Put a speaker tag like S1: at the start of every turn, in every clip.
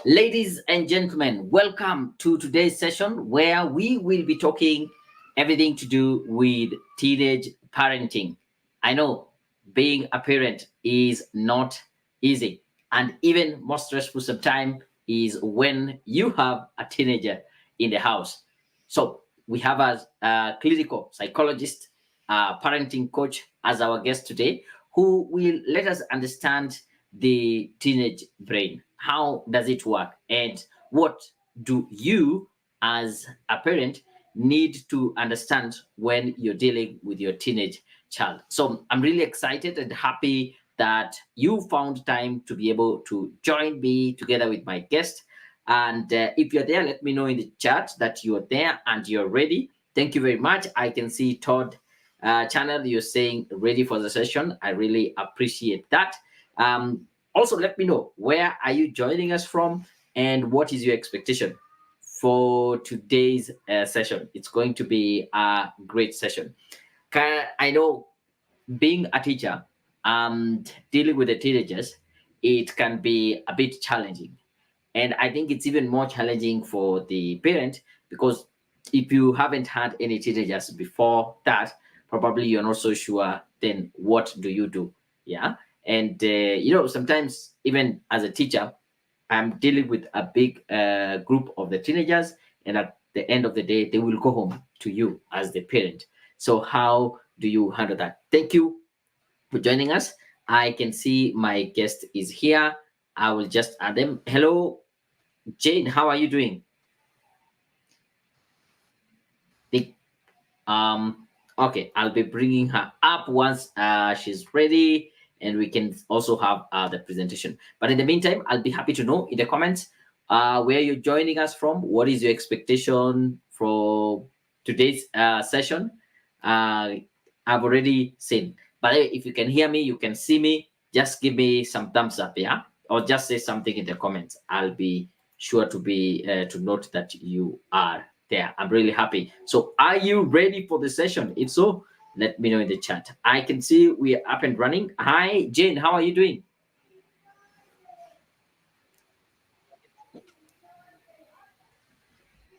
S1: Ladies and gentlemen, welcome to today's session where we will be talking everything to do with teenage parenting. I know being a parent is not easy, and even more stressful sometimes is when you have a teenager in the house. So we have a clinical psychologist, a parenting coach as our guest today, who will let us understand the teenage brain. How does it work? And what do you, as a parent, need to understand when you're dealing with your teenage child? So I'm really excited and happy that you found time to be able to join me together with my guest. And if you're there, let me know in the chat that you're there and you're ready. Thank you very much. I can see Todd channel, you're saying ready for the session. I really appreciate that. Also, let me know where are you joining us from and what is your expectation for today's session. It's going to be a great session. I know being a teacher and dealing with the teenagers, it can be a bit challenging. And I think it's even more challenging for the parent because if you haven't had any teenagers before that, probably you're not so sure then what do you do? Yeah. And, sometimes even as a teacher, I'm dealing with a big group of the teenagers. And at the end of the day, they will go home to you as the parent. So, how do you handle that? Thank you for joining us. I can see my guest is here. I will just add them. Hello, Jane, how are you doing? The, okay, I'll be bringing her up once she's ready, and we can also have the presentation. But in the meantime, I'll be happy to know in the comments where you're joining us from. What is your expectation for today's session? I've already seen, but if you can hear me, you can see me. Just give me some thumbs up, yeah, or just say something in the comments. I'll be sure to be to note that you are there. I'm really happy. So are you ready for the session? If so, let me know in the chat. I can see we are up and running. Hi, Jane, how are you doing?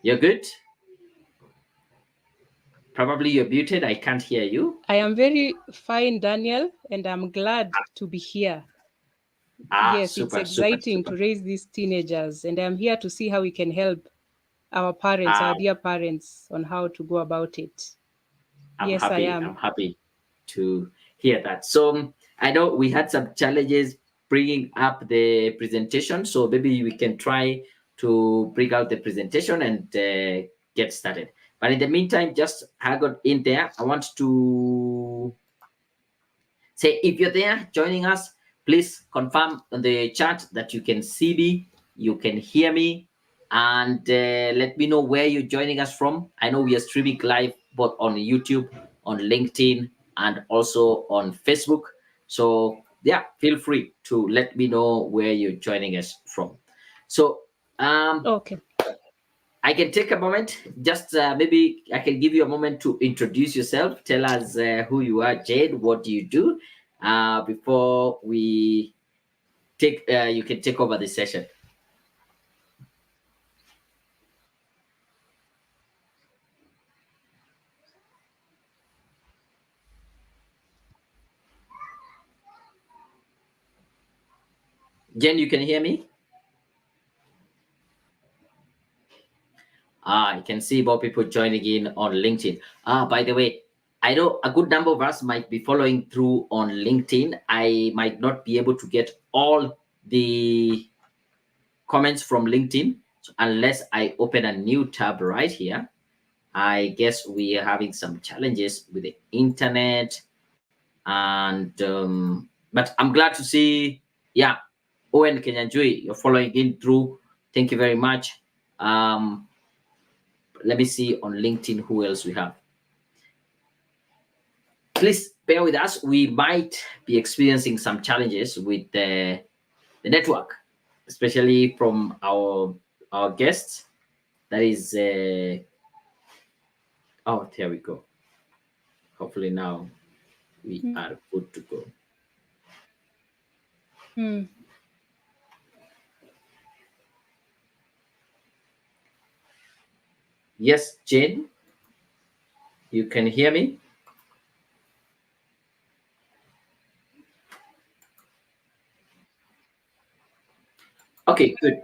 S1: You're good? Probably you're muted. I can't hear you.
S2: I am very fine, Daniel, and I'm glad to be here. Yes,
S1: Super,
S2: it's exciting to raise these teenagers, and I'm here to see how we can help our parents, our dear parents, on how to go about it. Yes, I am.
S1: I'm happy to hear that. So I know we had some challenges bringing up the presentation, so maybe we can try to bring out the presentation and get started. But in the meantime, just hang on in there. I want to say if you're there joining us, please confirm on the chat that you can see me, you can hear me, and let me know where you're joining us from. I know we are streaming live both on YouTube, on LinkedIn, and also on Facebook. So yeah, feel free to let me know where you're joining us from. So
S2: Okay.
S1: I can take a moment, just maybe I can give you a moment to introduce yourself. Tell us who you are, Jade. What do you do? Before we take, you can take over the session. Jen, you can hear me? I can see more people joining in on LinkedIn. By the way, I know a good number of us might be following through on LinkedIn. I might not be able to get all the comments from LinkedIn unless I open a new tab right here. I guess we are having some challenges with the internet, and but I'm glad to see, yeah, Owen Kenyanjui, you're following in through. Thank you very much. Let me see on LinkedIn who else we have. Please bear with us. We might be experiencing some challenges with the network, especially from our guests. That is, oh, there we go. Hopefully now we are good to go. Yes, Jane, you can hear me? Okay, good.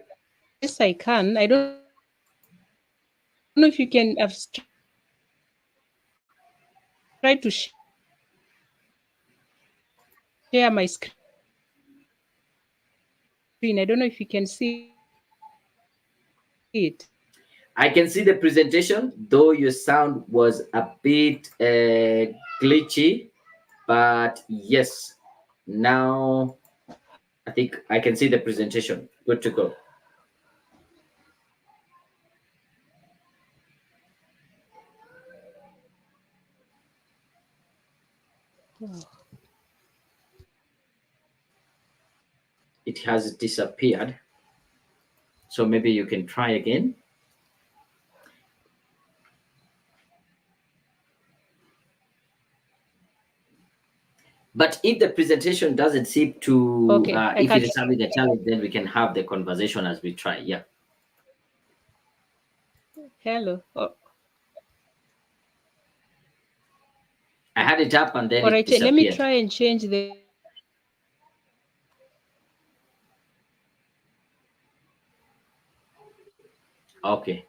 S2: Yes, I can. I don't know if you can. Tried to share my screen. I don't know if you can see it.
S1: I can see the presentation, though your sound was a bit glitchy, but yes, now I think I can see the presentation. Good to go. It has disappeared, so maybe you can try again. But if the presentation doesn't seem to,
S2: Okay, I
S1: if it
S2: can.
S1: is having a challenge, then we can have the conversation as we try. Yeah,
S2: Hello.
S1: I had it up and then
S2: All
S1: it
S2: right, let me
S1: disappeared.
S2: try and change the.
S1: Okay.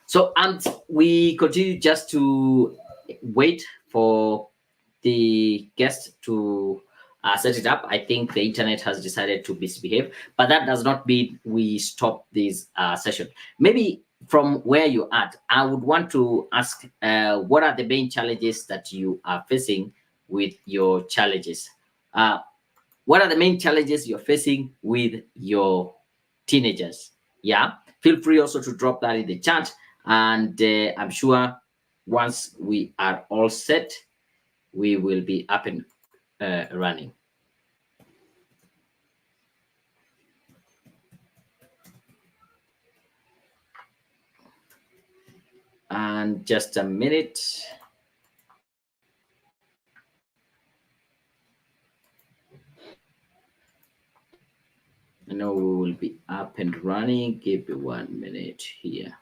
S1: So, and we continue just to wait for the guest to set it up. I think the internet has decided to misbehave, but that does not mean we stop this session. Maybe from where you're at, I would want to ask what are the main challenges that you are facing with your challenges? Uh, what are the main challenges you're facing with your teenagers? Yeah, feel free also to drop that in the chat, and I'm sure once we are all set, we will be up and running. And just a minute. I know we will be up and running. Give me 1 minute here.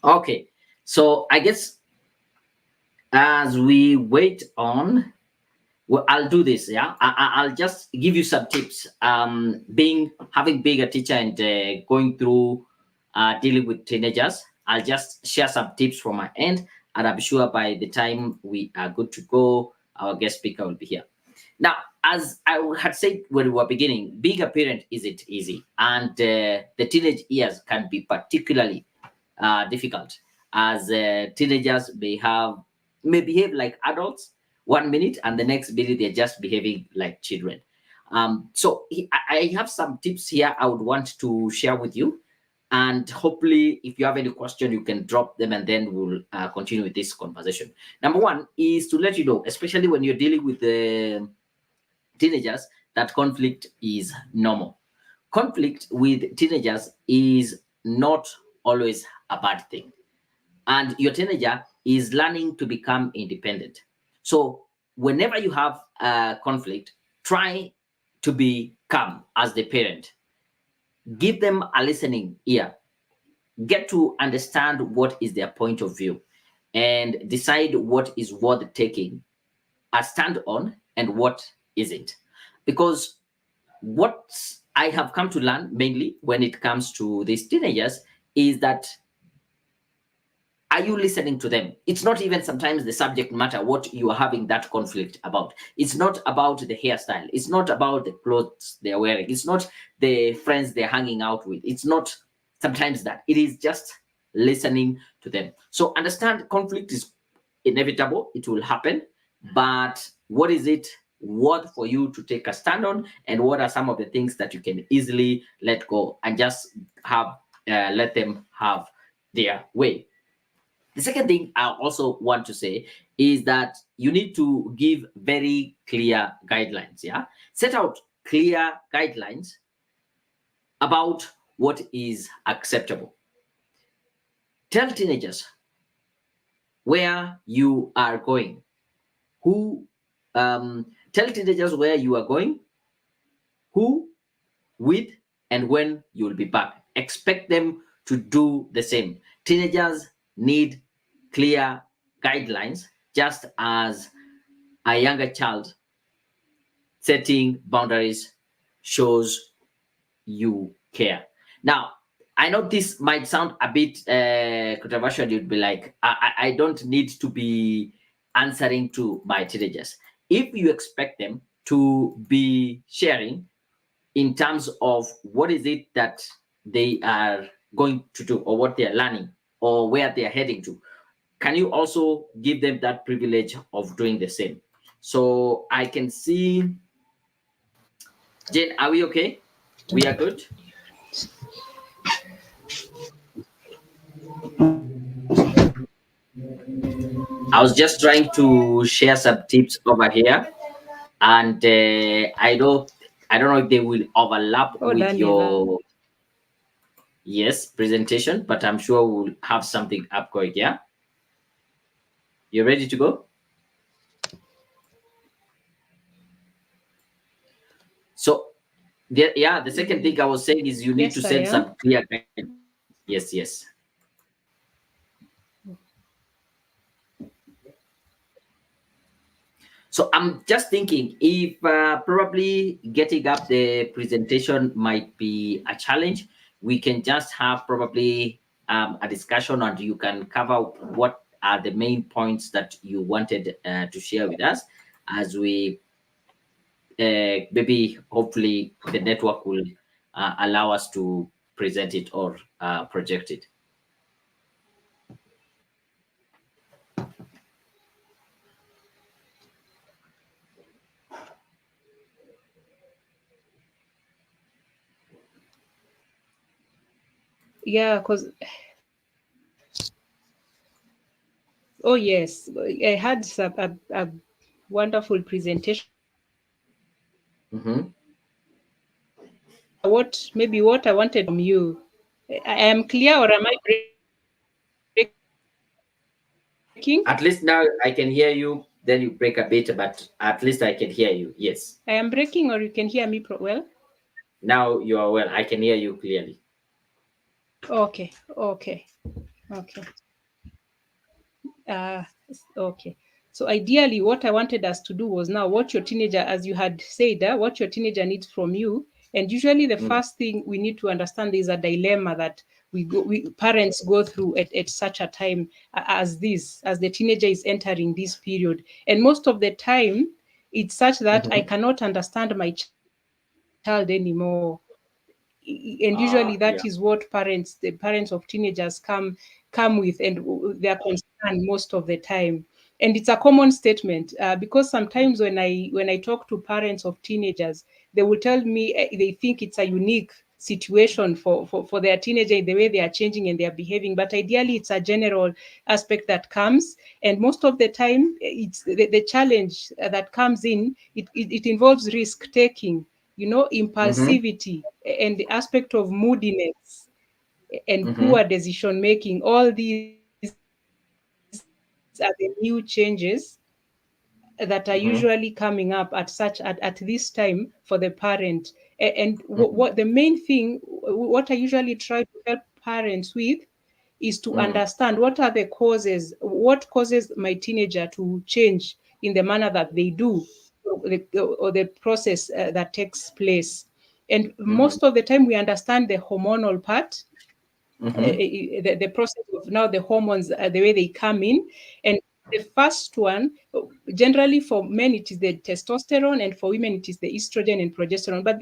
S1: Okay, so I guess as we wait on, well, I'll do this. Yeah, I'll just give you some tips. Being a teacher and going through dealing with teenagers, I'll just share some tips from my end, and I'm sure by the time we are good to go, our guest speaker will be here. Now, as I had said when we were beginning, being a parent isn't easy, and the teenage years can be particularly difficult, as teenagers may behave like adults 1 minute, and the next minute they're just behaving like children. I have some tips here I would want to share with you, and hopefully if you have any question you can drop them, and then we'll continue with this conversation. Number one is to let you know, especially when you're dealing with the teenagers, that conflict is normal. Conflict with teenagers is not always a bad thing, and your teenager is learning to become independent. So whenever you have a conflict, try to be calm as the parent. Give them a listening ear. Get to understand what is their point of view, and decide what is worth taking a stand on and what isn't. Because what I have come to learn mainly when it comes to these teenagers is that, are you listening to them? It's not even sometimes the subject matter what you are having that conflict about. It's not about the hairstyle. It's not about the clothes they're wearing. It's not the friends they're hanging out with. It's not sometimes that. It is just listening to them. So understand conflict is inevitable, it will happen, but what is it worth for you to take a stand on, and what are some of the things that you can easily let go and just have let them have their way. The second thing I also want to say is that you need to give very clear guidelines. Yeah, set out clear guidelines about what is acceptable. Tell teenagers where you are going, who tell teenagers where you are going, who, with, and when you will be back. Expect them to do the same. Teenagers need clear guidelines, just as a younger child setting boundaries shows you care. Now, I know this might sound a bit controversial. You'd be like, I don't need to be answering to my teenagers. If you expect them to be sharing in terms of what is it that they are going to do, or what they are learning, or where they are heading to, can you also give them that privilege of doing the same? So I can see, Jane, are we okay? We are good. I was just trying to share some tips over here, and I don't know if they will overlap
S2: Oh,
S1: with
S2: Daniel.
S1: your, yes, presentation, but I'm sure we'll have something up going. Yeah, you ready to go? So the second thing I was saying is you need to
S2: Yes, I
S1: set
S2: am.
S1: some clear guidelines. Yes, yes. So I'm just thinking if probably getting up the presentation might be a challenge, we can just have probably a discussion, and you can cover what are the main points that you wanted to share with us as we maybe hopefully the network will allow us to present it or project it.
S2: Yeah, because oh yes, I had a wonderful presentation.
S1: Mm-hmm.
S2: What maybe what I wanted from you, I am clear, or am I breaking?
S1: At least now I can hear you. Then you break a bit, but at least I can hear you. Yes.
S2: I am breaking, or you can hear me well?
S1: Now you are well. I can hear you clearly.
S2: Okay, okay, okay. Uh, okay. So ideally, what I wanted us to do was now what your teenager, as you had said, what your teenager needs from you. And usually, the
S1: Mm.
S2: first thing we need to understand is a dilemma that we parents go through at such a time as this, as the teenager is entering this period. And most of the time, it's such that I
S1: Mm-hmm.
S2: cannot understand my child anymore, and usually that is what
S1: Yeah.
S2: the parents of teenagers come with, and they are concerned most of the time. And it's a common statement, because sometimes when I talk to parents of teenagers, they will tell me they think it's a unique situation for their teenager in the way they are changing and they are behaving, but ideally it's a general aspect that comes. And most of the time it's the challenge that comes in, it involves risk taking,
S1: Mm-hmm.
S2: impulsivity, and the aspect of moodiness and
S1: Mm-hmm.
S2: poor decision making. All these are the new changes that are usually coming up
S1: Mm-hmm.
S2: at this time for the parent. And what the main
S1: Mm-hmm.
S2: thing, what I usually try to help parents with, is to understand
S1: Mm.
S2: what are the causes, what causes my teenager to change in the manner that they do, or the process that takes place. And
S1: Mm-hmm.
S2: most of the time we understand the hormonal part,
S1: Mm-hmm.
S2: the process of now the hormones, the way they come in. And the first one, generally for men it is the testosterone, and for women it is the estrogen and progesterone. But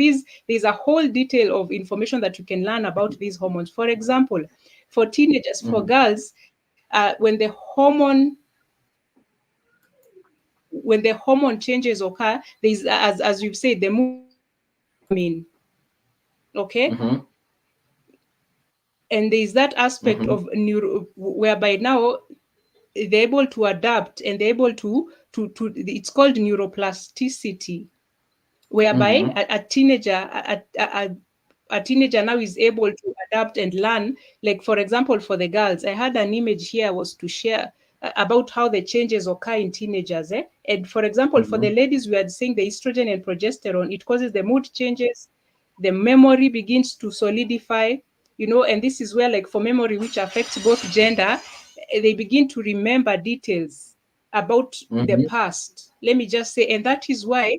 S2: there's a whole detail of information that you can learn about these hormones. For example, for teenagers, for
S1: Mhm.
S2: girls, when the hormone changes occur, there's, as you've said, the mood mean, okay,
S1: Mhm.
S2: and there's that aspect
S1: Mhm.
S2: of neuro whereby now they're able to adapt and they're able to it's called neuroplasticity, whereby
S1: Mhm.
S2: a teenager now is able to adapt and learn. Like, for example, for the girls, I had an image here was to share about how the changes occur in teenagers. And for example, for the
S1: Mhm.
S2: ladies, we are saying the estrogen and progesterone, it causes the mood changes, the memory begins to solidify, and this is where, like, for memory, which affects both gender, they begin to remember details about the
S1: Mhm.
S2: past. Let me just say, and that is why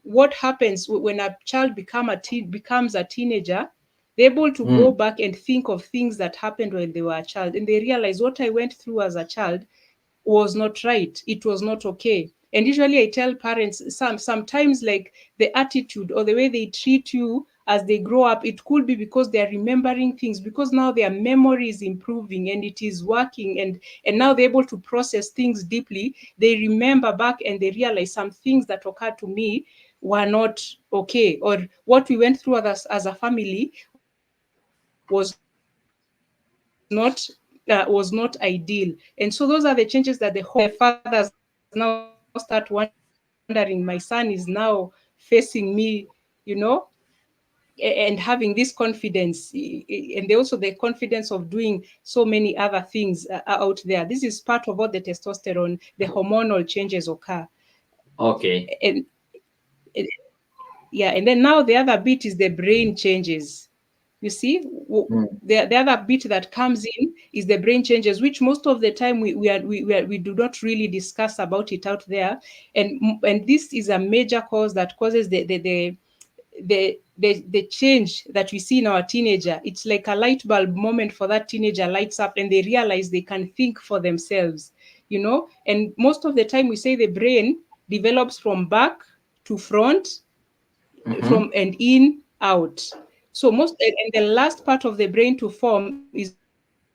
S2: what happens when a child becomes a teenager, they're able to go
S1: Mm.
S2: back and think of things that happened when they were a child, and they realize what I went through as a child was not right, it was not okay. And usually I tell parents, sometimes, like, the attitude or the way they treat you as they grow up, it could be because they're remembering things, because now their memory is improving and it is working, and now they're able to process things deeply. They remember back and they realize some things that occurred to me were not okay, or what we went through as a family was not ideal. And so those are the changes that fathers now start wondering, my son is now facing me, you know and having this confidence, and also the confidence of doing so many other things out there. This is part of what the testosterone, the hormonal changes occur.
S1: Okay.
S2: And yeah, and then now the other bit is the brain changes. You see,
S1: Mm.
S2: the other bit that comes in is the brain changes, which most of the time we do not really discuss about it out there. And this is a major cause that causes the change that we see in our teenager. It's like a light bulb moment for that teenager lights up and they realize they can think for themselves, and most of the time we say the brain develops from back to front,
S1: Mhm.
S2: from and in out. So and the last part of the brain to form is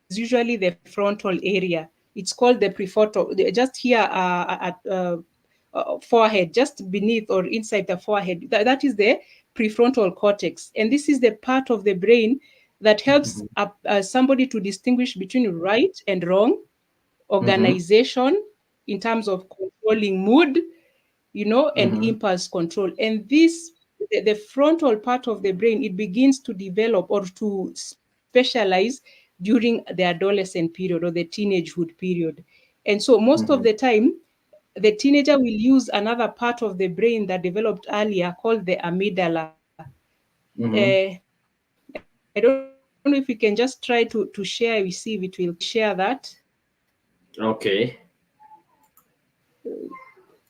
S2: usually the frontal area. It's called the prefrontal, just here, at forehead, just beneath or inside the forehead. That is the prefrontal cortex, and this is the part of the brain that helps
S1: Mhm.
S2: somebody to distinguish between right and wrong,
S1: Mhm.
S2: organization in terms of controlling mood, and
S1: Mhm.
S2: impulse control. And the frontal part of the brain, it begins to develop or to specialize during the adolescent period or the teenagehood period. And so most of
S1: Mhm.
S2: the time, the teenager will use another part of the brain that developed earlier called the amygdala.
S1: Mhm.
S2: I don't know if we can just try to share, we see if it will come. Can we share that?
S1: Okay.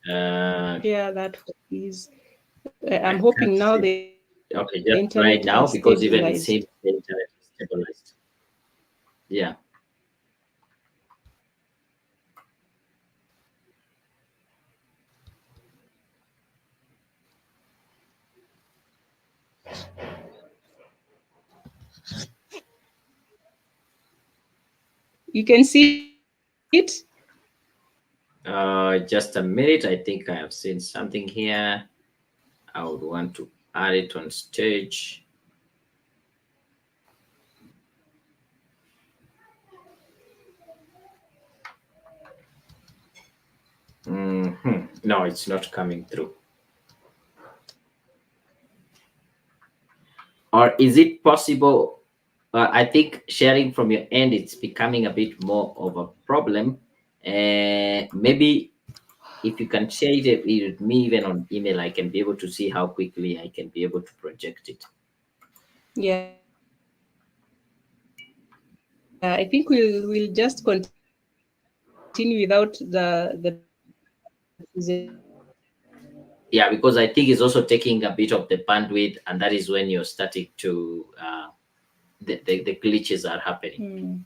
S1: Uh,
S2: Share that, please. I'm
S1: I
S2: hoping
S1: can't
S2: now
S1: see.
S2: the internet has
S1: Okay, just right now
S2: stabilized.
S1: because even it seems the internet is stabilized. Yeah.
S2: You can see it?
S1: Just a minute. I think I have seen something here. I would want to add it on stage. No, it's not coming through. Or is it possible? I think sharing from your end, it's becoming a bit more of a problem. Maybe if you can share it with me even on email, I can be able to see how quickly I can be able to project it.
S2: Yeah, I think we'll just continue without the presentation.
S1: Yeah, because I think it's also taking a bit of the bandwidth, and that is when you're starting to the glitches are happening.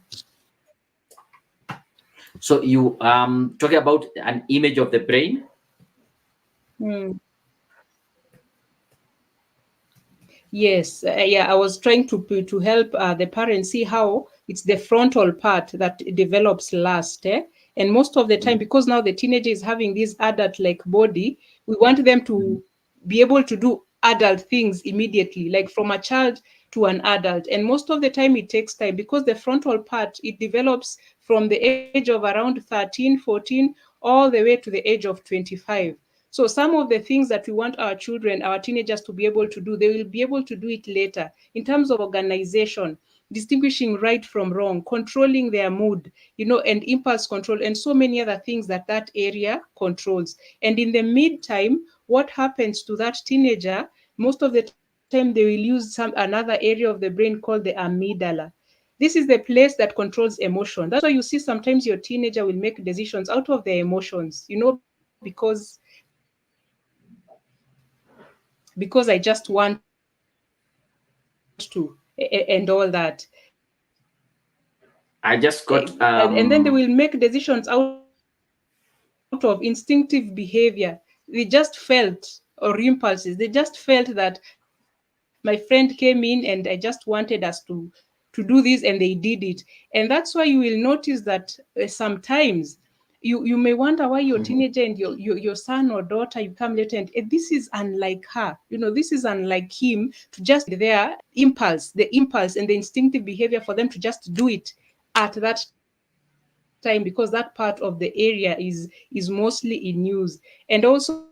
S1: So you talking about an image of the brain.
S2: Hmm. Yes, yeah, I was trying to help the parents see how it's the frontal part that develops last. And most of the time, because now the teenager is having this adult like body, we want them to be able to do adult things immediately, like from a child to an adult. And most of the time it takes time, because the frontal part, it develops from the age of around 13, 14, all the way to the age of 25. So some of the things that we want our children, our teenagers to be able to do, they will be able to do it later, in terms of organization, distinguishing right from wrong, controlling their mood, and impulse control, and so many other things that area controls. And in the meantime, what happens to that teenager, most of the time they will use another area of the brain called the amygdala. This is the place that controls emotion. That's why you see sometimes your teenager will make decisions out of their emotions, because I just want to, and all that.
S1: I just got
S2: And then they will make decisions out of instinctive behavior. They just felt, or impulses, they just felt that my friend came in and I just wanted us to do this, and they did it. And that's why you will notice that sometimes you may wonder why your teenager and your son or daughter, you come later, and this is unlike her. This is unlike him to just there, the impulse and the instinctive behavior for them to just do it at that time, because that part of the area is mostly in use. And also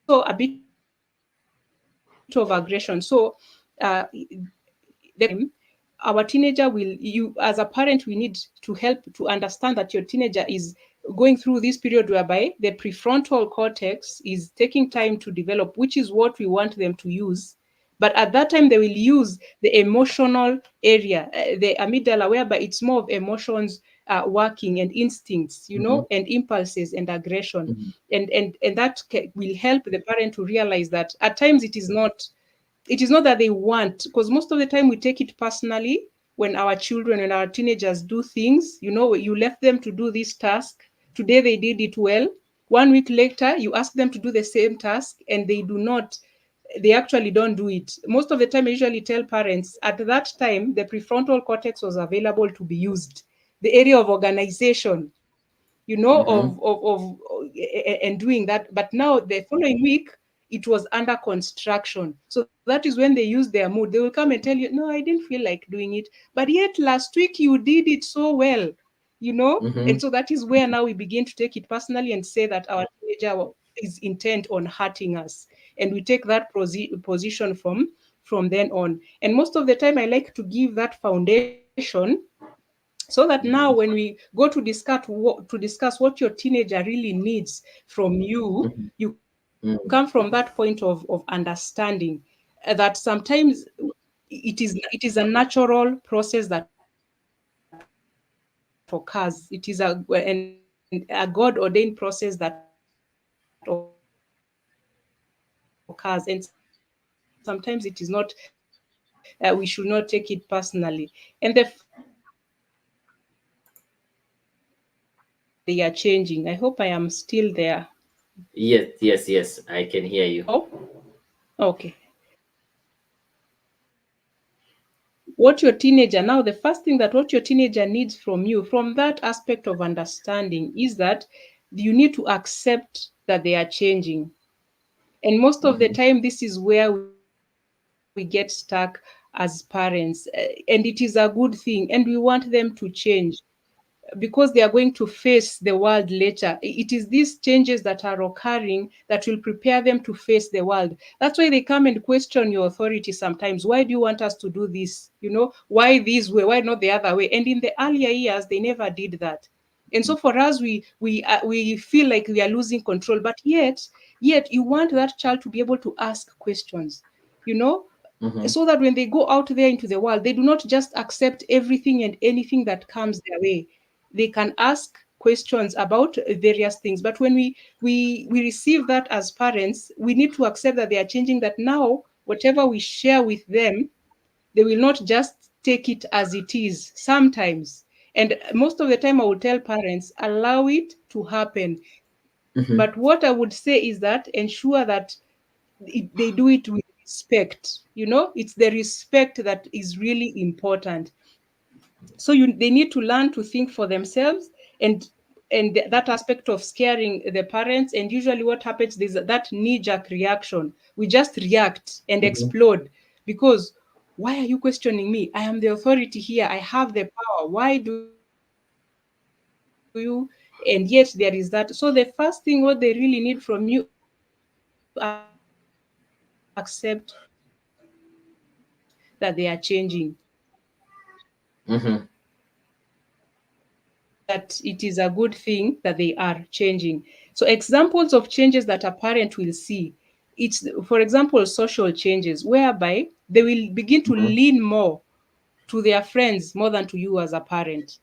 S2: a bit of aggression. So the our teenager will, you as a parent, we need to help to understand that your teenager is going through this period whereby the prefrontal cortex is taking time to develop, which is what we want them to use. But at that time they will use the emotional area, the amygdala, whereby it's more of emotions working, and instincts, and impulses and aggression. And that will help the parent to realize that at times it is not that they want, because most of the time we take it personally when our children and our teenagers do things. You left them to do this task today, they did it well. 1 week later you ask them to do the same task, and they actually don't do it. Most of the time I usually tell parents, at that time the prefrontal cortex was available to be used, the area of organization, and doing that. But now the following week it was under construction. So that is when they use their mood. They will come and tell you, no, I didn't feel like doing it, but yet last week you did it so well. And so that is where now we begin to take it personally and say that our teenager is intent on hurting us, and we take that position from then on. And most of the time I like to give that foundation, so that now when we go to discuss what your teenager really needs from you, you come from that point of understanding, that sometimes it is a natural process that occurs. It is a God ordained process that occurs, and sometimes it is not. We should not take it personally, and sometimes it is not. We should not take it personally. And the first thing that we need to understand is that they are changing. I hope I am still there.
S1: Yes, yes, yes. I can hear you.
S2: Okay. What your teenager, now the first thing that what your teenager needs from you, from that aspect of understanding, is that you need to accept that they are changing. And most of the time, this is where we get stuck as parents. And it is a good thing. And we want them to change, because they are going to face the world later. It is these changes that are occurring that will prepare them to face the world. That's why they come and question your authority sometimes. Why do you want us to do this? Why this way? Why not the other way? And in the earlier years, they never did that. And so for us, we feel like we are losing control, but yet you want that child to be able to ask questions, you know, so that when they go out there into the world, they do not just accept everything and anything that comes their way. They can ask questions about various things. But when we receive that as parents, we need to accept that they are changing, that now whatever we share with them, they will not just take it as it is sometimes. And most of the time I would tell parents, allow it to happen. But what I would say is that ensure that they do it with respect. It's the respect that is really important. So they need to learn to think for themselves, and that aspect of scaring the parents. And usually what happens is that knee-jerk reaction. We just react and
S1: Mhm.
S2: explode because, why are you questioning me? I am the authority here. I have the power. Why do you? And yet there is that. So the first thing what they really need from you are to accept that they are changing. And if you accept that they are changing,
S1: Mhm.
S2: that it is a good thing that they are changing. So examples of changes that a parent will see, it's, for example, social changes whereby they will begin to
S1: Mhm.
S2: lean more to their friends more than to you as a parent.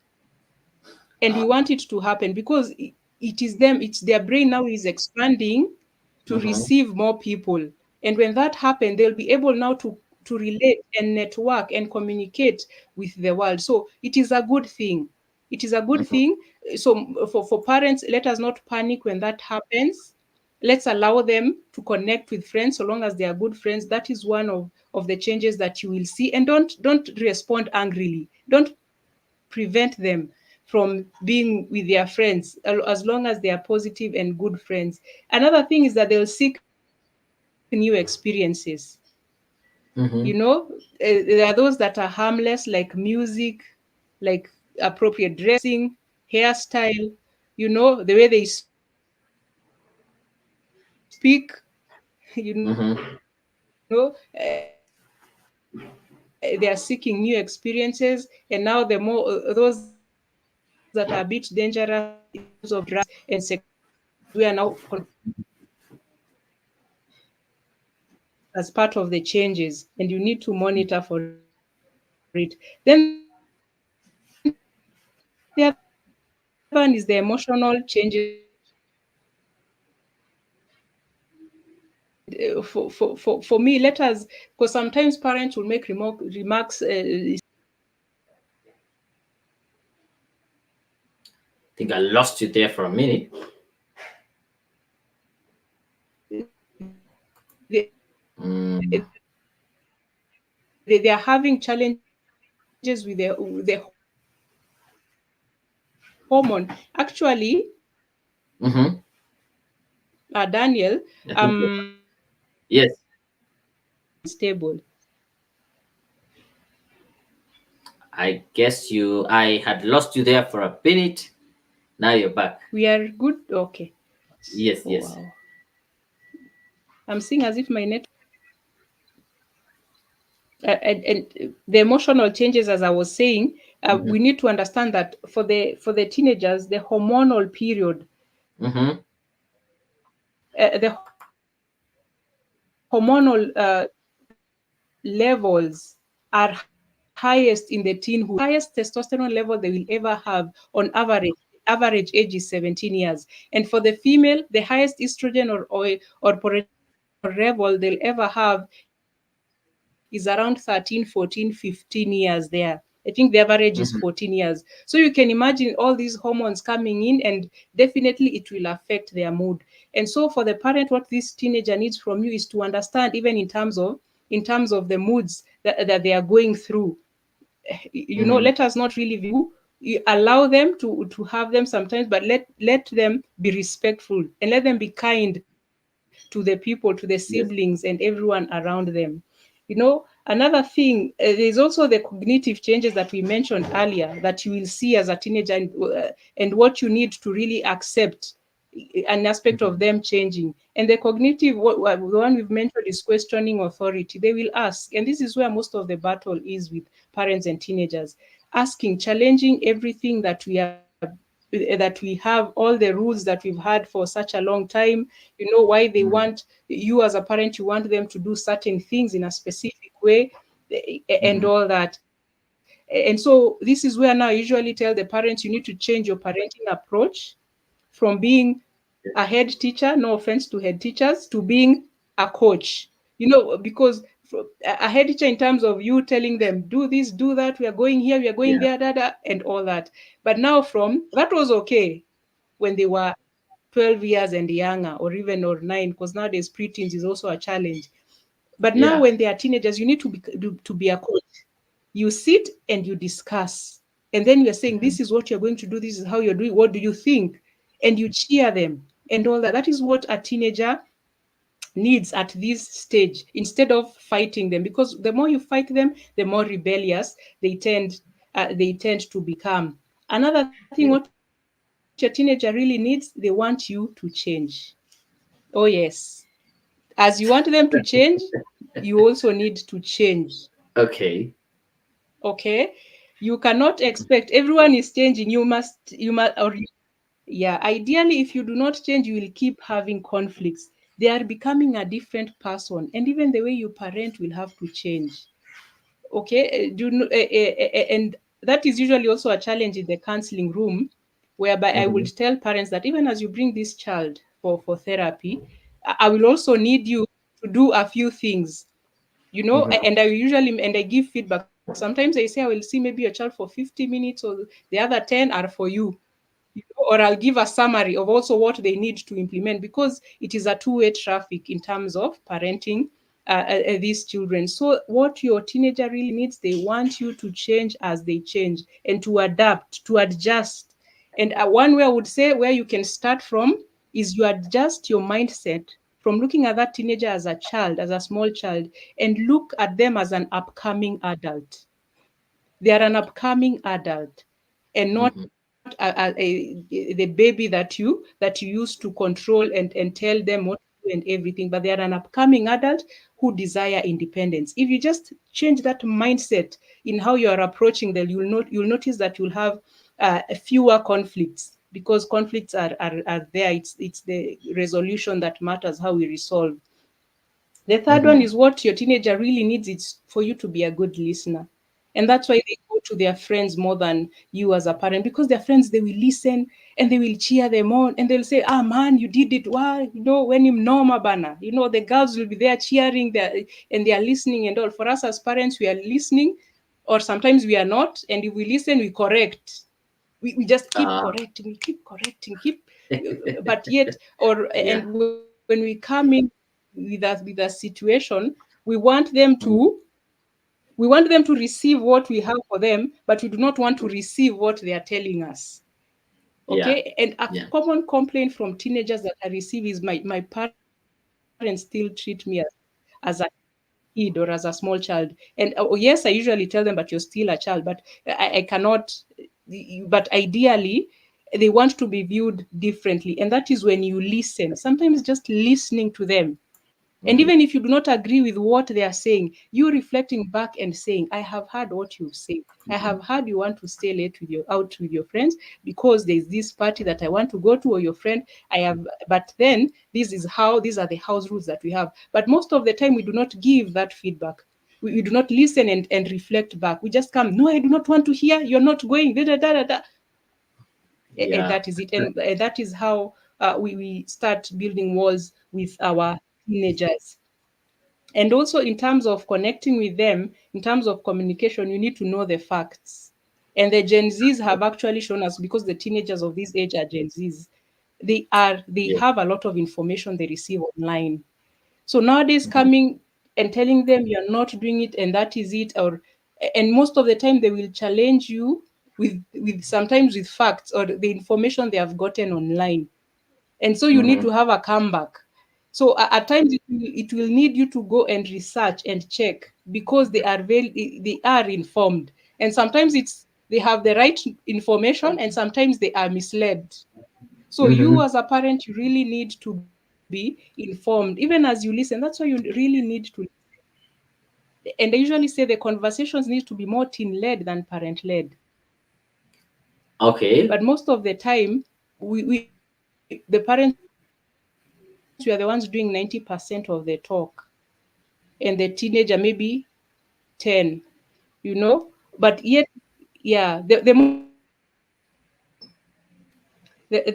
S2: And we want it to happen because it is them, it's their brain now is expanding to
S1: Mhm.
S2: receive more people. And when that happens, they'll be able now to relate and network and communicate with the world. So it is a good thing. It is a good
S1: Mhm.
S2: thing. So for parents, let us not panic when that happens. Let's allow them to connect with friends so long as they are good friends. That is one of the changes that you will see. And don't respond angrily. Don't prevent them from being with their friends as long as they are positive and good friends. Another thing is that they'll seek new experiences.
S1: Mhm.
S2: There are those that are harmless, like music, like appropriate dressing, hairstyle, the way they speak,
S1: Mhm.
S2: they are seeking new experiences. And now the more those that are a bit dangerous in terms of drugs and sexuality, these are now as part of the changes, and you need to monitor for it. Then the other one is the emotional changes that we mentioned earlier. And for me, let us, because sometimes parents will make remarks,
S1: I think I lost you there for a minute. Mm.
S2: they are having challenges with the hormone. Actually,
S1: Mhm.
S2: Daniel,
S1: I think so. Yes.
S2: stable.
S1: I guess I had lost you there for a minute. Now you're back.
S2: We are good. Okay.
S1: Yes,
S2: Oh,
S1: yes.
S2: wow. I'm seeing as if my net and the emotional changes, as I was saying,
S1: Mhm.
S2: we need to understand that for the teenagers, the hormonal period,
S1: Mhm.
S2: the hormonal levels are highest in the teenhood. Highest testosterone level they will ever have on average age is 17 years. And for the female, the highest estrogen or progesterone level they'll ever have is around 13, 14, 15 years there. I think the average is 14 years.
S1: Mhm.
S2: So you can imagine all these hormones coming in, and definitely it will affect their mood. And so for the parent, what this teenager needs from you is to understand, even in terms of the moods that they are going through. Let
S1: Mhm.
S2: us not really you allow them to have them sometimes, but let them be respectful and let them be kind to the people, to the siblings
S1: Yes.
S2: and everyone around them. Another thing, there's also the cognitive changes that we mentioned earlier that you will see as a teenager, and what you need to really accept an aspect of
S1: Mhm.
S2: them changing. And the cognitive, the one we've mentioned is questioning authority. They will ask, and this is where most of the battle is with parents and teenagers, asking, challenging everything that we have, all the rules that we've had for such a long time. Why they
S1: Mhm.
S2: want you as a parent, you want them to do certain things in a specific way, and
S1: Mhm.
S2: all that. And so this is where now I usually tell the parents, you need to change your parenting approach from being a head teacher, no offense to head teachers, to being a coach. Because a head teacher, in terms of you telling them, do this, do that, we are going here, we are going
S1: Yeah.
S2: there, and all that. But now, from that was okay when they were 12 years and younger, or 9, because nowadays preteens is also a challenge. But now
S1: Yeah.
S2: when they are teenagers, you need to be a coach. You sit and you discuss. And then you're saying,
S1: Mhm.
S2: this is what you're going to do, this is how you're doing, what do you think? And you cheer them and all that. That is what a teenager needs at this stage, instead of fighting them, because the more you fight them, the more rebellious they tend to become. Another thing, what your teenager really needs, they want you to change. Oh yes, as you want them to change, you also need to change.
S1: Okay.
S2: Okay, you cannot expect everyone is changing, yeah, ideally, if you do not change, you will keep having conflicts. They are becoming a different person, and even the way you parent will have to change. Okay, and that is usually also a challenge in the counseling room, whereby I
S1: Mhm.
S2: would tell parents that even as you bring this child for therapy, I will also need you to do a few things,
S1: Mhm.
S2: and I give feedback. Sometimes I say I will see maybe your child for 50 minutes, or the other 10 are for you, or I'll give a summary of also what they need to implement, because it is a two-way traffic in terms of parenting these children. So what your teenager really needs, they want you to change as they change, and to adapt, to adjust. And one way I would say where you can start from is you adjust your mindset from looking at that teenager as a child, as a small child, and look at them as an upcoming adult. They are an upcoming adult, and not
S1: Mhm.
S2: the baby that you used to control and tell them what to do and everything. But they are an upcoming adult who desire independence. If you just change that mindset in how you are approaching them, you'll notice that you'll have fewer conflicts, because conflicts are there. It's the resolution that matters, how we resolve. The third one
S1: Mhm.
S2: is what your teenager really needs, it's for you to be a good listener. And that's why they go to their friends more than you as a parent, because their friends, they will listen and they will cheer them on, and they'll say, ah, man, you did it. Wow, when you know Mabana, the girls will be there cheering there, and they are listening and all. For us as parents, we are listening, or sometimes we are not. And if we listen, we correct. We just keep
S1: Uh,
S2: correcting, we keep correcting, but yet, or
S1: yeah.
S2: and when we come in with a situation, we want them to
S1: Mhm.
S2: we want them to receive what we have for them, but we do not want to receive what they are telling us.
S1: Yeah.
S2: Okay, and a
S1: Yeah.
S2: common complaint from teenagers that I receive is, my parents still treat me as a kid or as a small child. And yes, I usually tell them, but you're still a child. But I cannot. But ideally, they want to be viewed differently, and that is when you listen. Sometimes just listening to them, and
S1: Mhm.
S2: even if you do not agree with what they are saying, you reflecting back and saying, I have heard what you've said. I
S1: Mhm.
S2: have heard you want to stay late out with your friends because there's this party that I want to go to, or your friend. I have, but then these are the house rules that we have. But most of the time, we do not give that feedback. We do not listen and reflect back. We just come, no, I do not want to hear. You're not going. Da, da, da, da, da. And
S1: Yeah.
S2: that is it. And that is how we start building walls with our teenagers. And also, in terms of connecting with them, in terms of communication, you need to know the facts. And the Gen Zs have actually shown us, because the teenagers of this age are Gen Zs, they
S1: Yeah.
S2: have a lot of information they receive online. So nowadays,
S1: Mhm.
S2: coming and telling them you're not doing it and that is it, and most of the time they will challenge you with sometimes with facts or the information they have gotten online, and so you need
S1: Mhm.
S2: to have a comeback. So at times it will need you to go and research and check, because they are informed, and sometimes they have the right information, and sometimes they are misled. So you
S1: Mhm.
S2: as a parent, you really need to be informed even as you listen. That's why you really need to. And I usually say the conversations need to be more teen led than parent led.
S1: Okay.
S2: But most of the time, the parents, we are the ones doing 90% of the talk, and the teenager maybe 10, But yet, yeah, the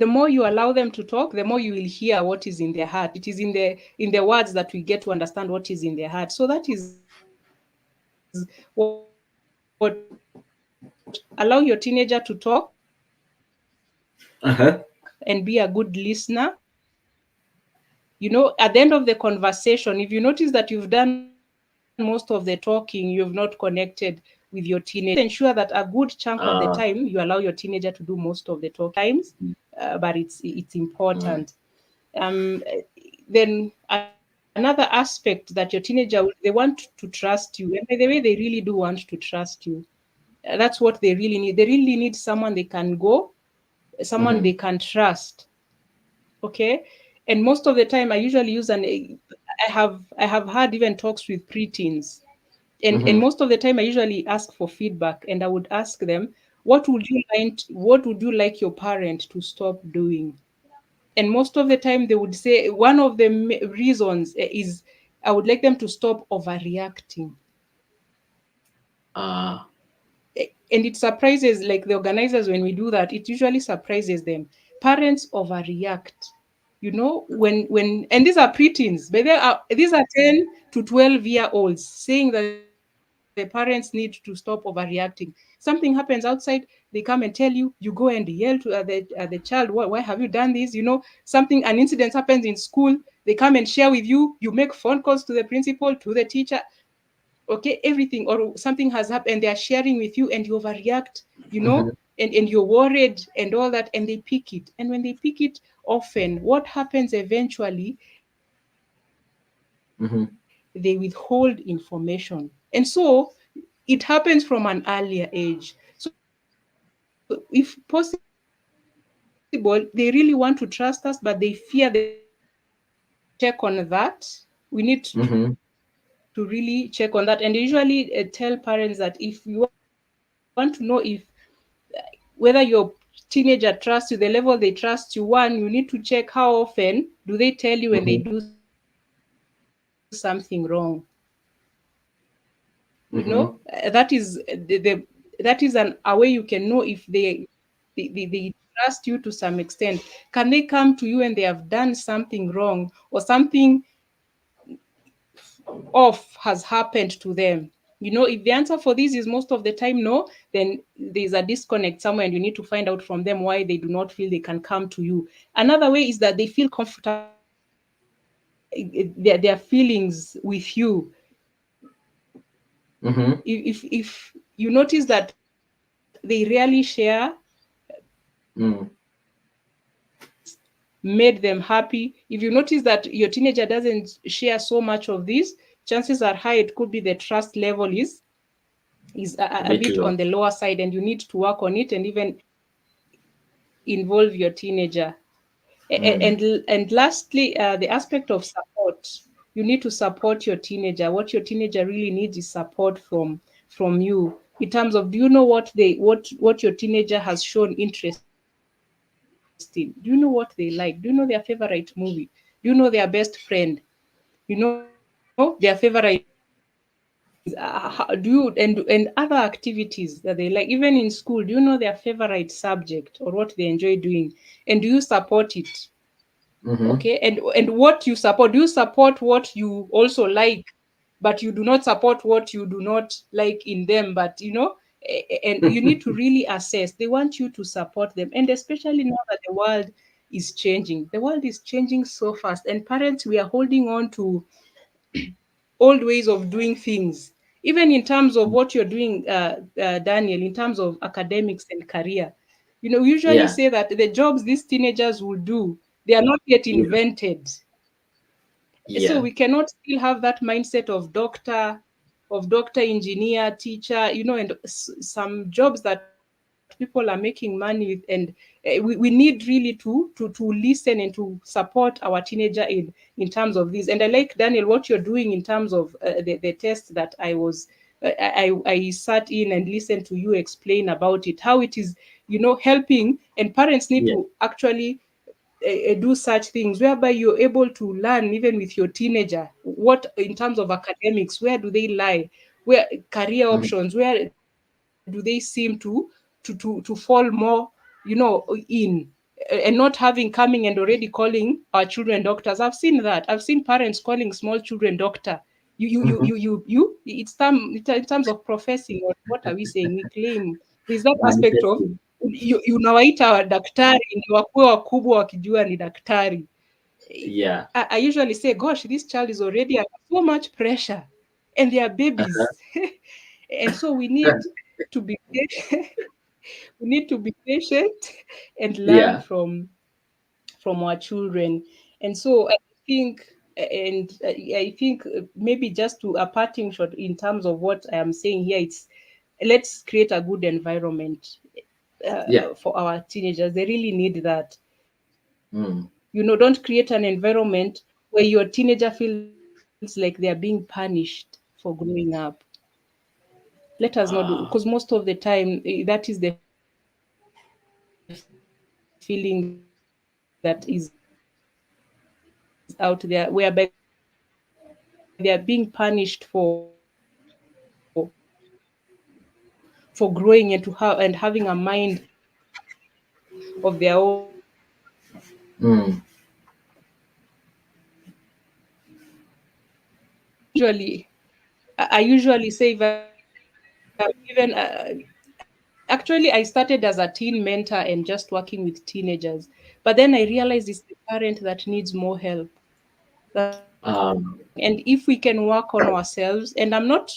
S2: more you allow them to talk, the more you will hear what is in their heart. It is in the words that we get to understand what is in their heart. So that is what allow your teenager to talk, and be a good listener.
S1: Uh-huh.
S2: At the end of the conversation, if you notice that you've done well, most of the talking, you've not connected with your teenager. Ensure that a good chunk of the
S1: Uh,
S2: time you allow your teenager to do most of the talk times, but it's
S1: mm,
S2: important. Then another aspect that your teenager they want to trust you, and by the way, they really do want to trust you. That's what they really need. They really need someone they can go, someone they
S1: mhm,
S2: can trust. Okay, and most of the time, I usually use an. I have had even talks with preteens, and
S1: mhm,
S2: most of the time, I usually ask for feedback, and I would ask them, what would you like your parent to stop doing? And most of the time they would say one of the reasons is I would like them to stop overreacting.
S1: uh,
S2: And it surprises, like the organizers, when we do that, it usually surprises them. Parents overreact, when and these are preteens, but these are 10 to 12-year olds saying that the parents need to stop overreacting. Something happens outside, they come and tell you, you go and yell to the child, why have you done this? Something, an incident happens in school, they come and share with you, you make phone calls to the principal, to the teacher, okay, everything, or something has happened, they are sharing with you, and you overreact,
S1: mhm,
S2: and you're worried and all that, and they pick it. And when they pick it, often what happens eventually, they withhold information.
S1: mhm,
S2: And so it happens from an earlier age. So if possible, they really want to trust us, but they fear the consequences. So we need to really check on that. We need to really check on that. And
S1: mhm,
S2: usually tell parents that if you want to know if whether your teenager trusts you, the level they trust you, one, you need to check how often do they tell you when they do something wrong.
S1: mhm, mhm,
S2: That is a way you can know if they trust you to some extent. Can they come to you and they have done something wrong, or something off has happened to them? If the answer for this is most of the time no, then there's a disconnect somewhere, and you need to find out from them why they do not feel they can come to you. Another way is that they feel comfortable sharing their feelings with you.
S1: mhm,
S2: If you notice that they rarely share
S1: mm,
S2: what made them happy, if you notice that your teenager doesn't share so much of this, chances are high it could be the trust level is
S1: a
S2: a
S1: bit
S2: bit
S1: low.
S2: on the lower side, and you need to work on it and even involve your teenager.
S1: Mm,
S2: And lastly, the aspect of support. You need to support your teenager. What your teenager really needs is support from you, in terms of, do you know what your teenager has shown interest in? Do you know what they like? Do you know their favorite movie? Do you know their best friend? Their favorite hobbies? Do you and other activities that they like, even in school? Do you know their favorite subject or what they enjoy doing? And do you support it?
S1: mhm,
S2: Okay, and what you support, do you support what you also like, but you do not support what you do not like in them? But and you need to really assess. They want you to support them, and especially now that the world is changing so fast, and parents, we are holding on to old ways of doing things, even in terms of what you're doing, Daniel, in terms of academics and career. We usually
S1: yeah,
S2: say that the jobs these teenagers will do, they are not yet
S1: yeah,
S2: invented. So
S1: yeah,
S2: we cannot still have that mindset of doctor, engineer, teacher, and some jobs that people are making money with. And we need really to listen and to support our teenager in terms of this. And I like, Daniel, what you're doing in terms of the test that I sat in and listened to you explain about it, how it is, helping. And parents need
S1: yeah,
S2: to actually do such things whereby you're able to learn even with your teenager, what in terms of academics, where do they lie, where career
S1: mhm,
S2: options, where do they seem to fall more, in, and not having coming and already calling our children doctors. I've seen parents calling small children doctor.
S1: mhm.
S2: It's in terms of professing, or what are we saying, we claim there's that aspect of
S1: Manifesting.
S2: unawaita daktari ndio wakuwe wakubwa wakijua ni daktari.
S1: Yeah.
S2: I usually say, gosh, this child is already under so much pressure. and they are babies.
S1: Uh-huh.
S2: And so we need to be we need to be patient and learn
S1: Yeah.
S2: from our children. And so I think, and I think maybe just to a parting shot in terms of what I am saying here, it's let's create a good environment
S1: Yeah.
S2: for our teenagers. They really need that.
S1: Mm.
S2: Don't create an environment where your teenager feels like they are being punished for growing up. Let us not do, because
S1: Ah,
S2: most of the time that is the feeling that is out there, whereby they are being punished for growing and having a mind of their own.
S1: mm.
S2: Actually, I started as a teen mentor and just working with teenagers, but then I realized it's the parent that needs more help than the teenager.
S1: Um,
S2: And if we can work on ourselves, and I'm not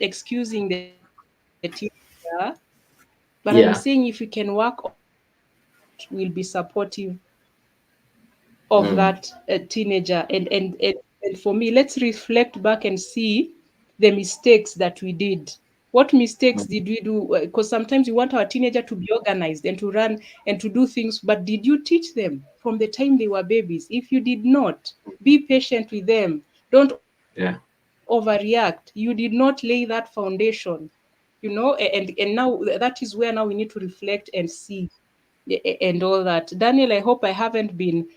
S2: excusing the teenager, but I'm saying if we
S1: yeah.
S2: can work on ourselves, we'll be supportive of
S1: Mm.
S2: that teenager. And for me, let's reflect back and see the mistakes that we did. What mistakes
S1: Mm.
S2: did we do? Because sometimes we want our teenager to be organized and to run and to do things, but did you teach them from the time they were babies? If you did not, be patient with them. Don't
S1: Yeah.
S2: overreact. You did not lay that foundation, and now that is where now we need to reflect and see and all that. Daniel, I hope I haven't been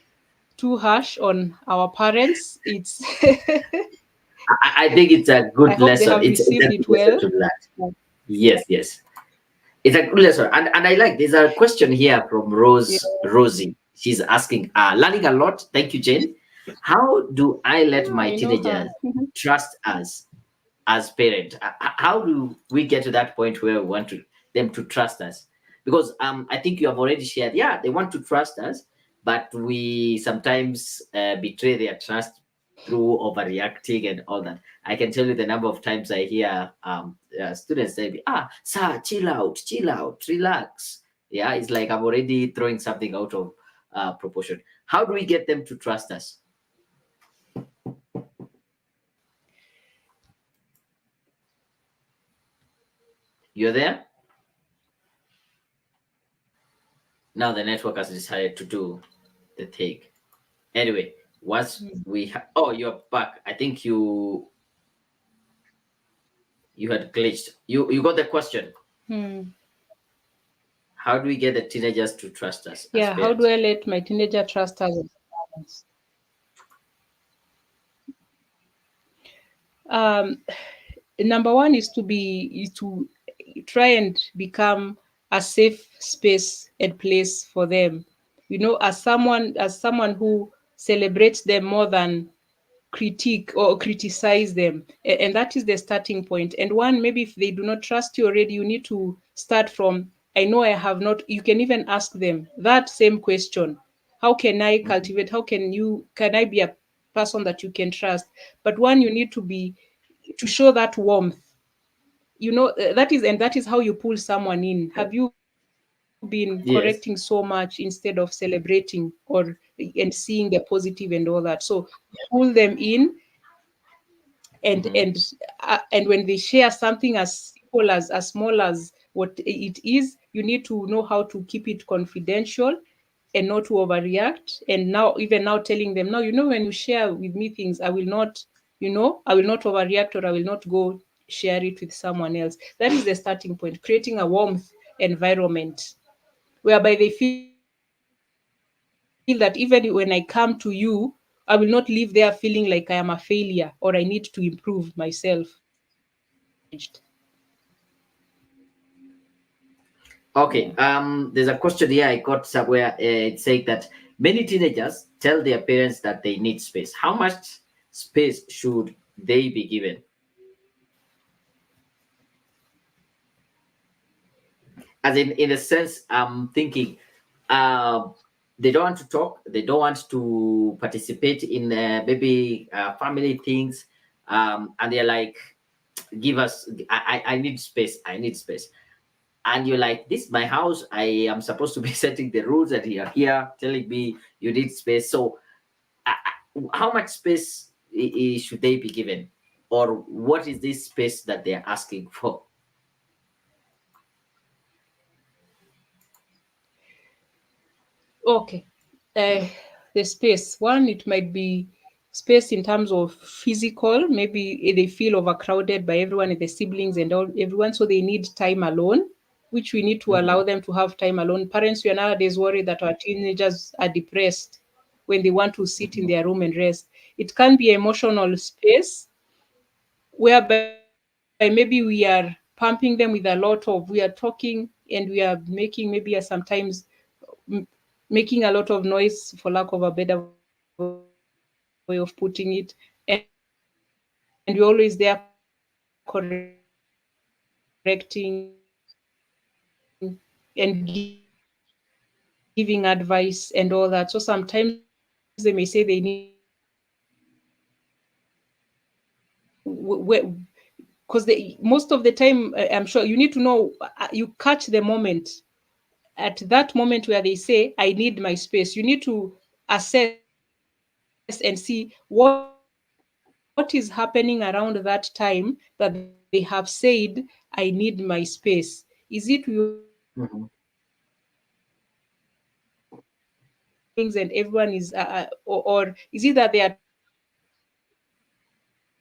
S2: too harsh on our parents. It's
S1: I think it's a
S2: I hope
S1: good
S2: they have
S1: lesson.
S2: received
S1: It's
S2: it
S1: a good
S2: well.
S1: lesson to learn. Yes, yes. It's a good lesson. And I like there's a question here from
S2: Yeah.
S1: Rosie. She's asking, learning a lot. Thank you, Jane. How do I let
S2: Ah,
S1: my
S2: I know her.
S1: teenagers trust us as parents? How do we get to that point where we want them to trust us? Because I think you have already shared, yeah, they want to trust us, but we sometimes betray their trust through overreacting and all that. I can tell you the number of times I hear students say, sir, chill out, relax. Yeah, it's like I'm already throwing something out of proportion. How do we get them to trust us? You're there? Now the network has decided to do the take. Anyway, once we oh, you're back. I think you had glitched. You got the question.
S2: Hmm.
S1: How do we get the teenagers to trust us as
S2: Yeah, how do
S1: parents?
S2: I let my teenager trust us as parents? Um, Number one is to try and become a safe space and place for them. As someone who celebrates them more than critique or criticize them. And that is the starting point. And one, maybe if they do not trust you already, you need to start from, I know I have not. You can even ask them that same question. How can I
S1: Mhm.
S2: cultivate? Can I be a person that you can trust? But one, you need to show that warmth. That is how you pull someone in. Have you been correcting so much
S1: Yes.
S2: instead of celebrating or and seeing the positive and all that? So pull them in, and
S1: Hmm.
S2: and when they share something as simple as small as what it is, you need to know how to keep it confidential and not to overreact. And now, even now, telling them, now, when you share with me things, I will not overreact, or I will not go share it with someone else. That is the starting point, creating a warmth environment whereby they feel that even when I come to you, I will not leave there feeling like I am a failure or I need to improve myself. I will be encouraged.
S1: Okay. There's a question here I got somewhere. It's saying that many teenagers tell their parents that they need space. How much space should they be given? As in a sense, I'm thinking, uh, they don't want to talk. They don't want to participate in maybe family things. and they're like, give us, I need space, I need space. And you're like, this is my house, I am supposed to be setting the rules, and you're here telling me you need space. So how much space should they be given, or what is this space that they're asking for?
S2: Okay. Uh, the space. One, it might be space in terms of physical. Maybe they feel overcrowded by everyone and the siblings and all everyone, so they need time alone, which we need to
S1: Mhm.
S2: allow them to have time alone. Parents, we are nowadays worried that our teenagers are depressed when they want to sit in
S1: Mhm.
S2: their room and rest. It can be emotional space whereby maybe we are pumping them with a lot of, we are talking and we are making maybe sometimes m- making a lot of noise, for lack of a better way of putting it, and we're always there correcting and giving advice and all that. So sometimes they may say they need what has the context around it. Because most of the time, I'm sure you need to know, you catch the moment. At that moment where they say, I need my space, you need to assess and see what is happening around that time that they have said, I need my space. Is it we want to do things and everyone is
S1: Mhm.
S2: or is it that they are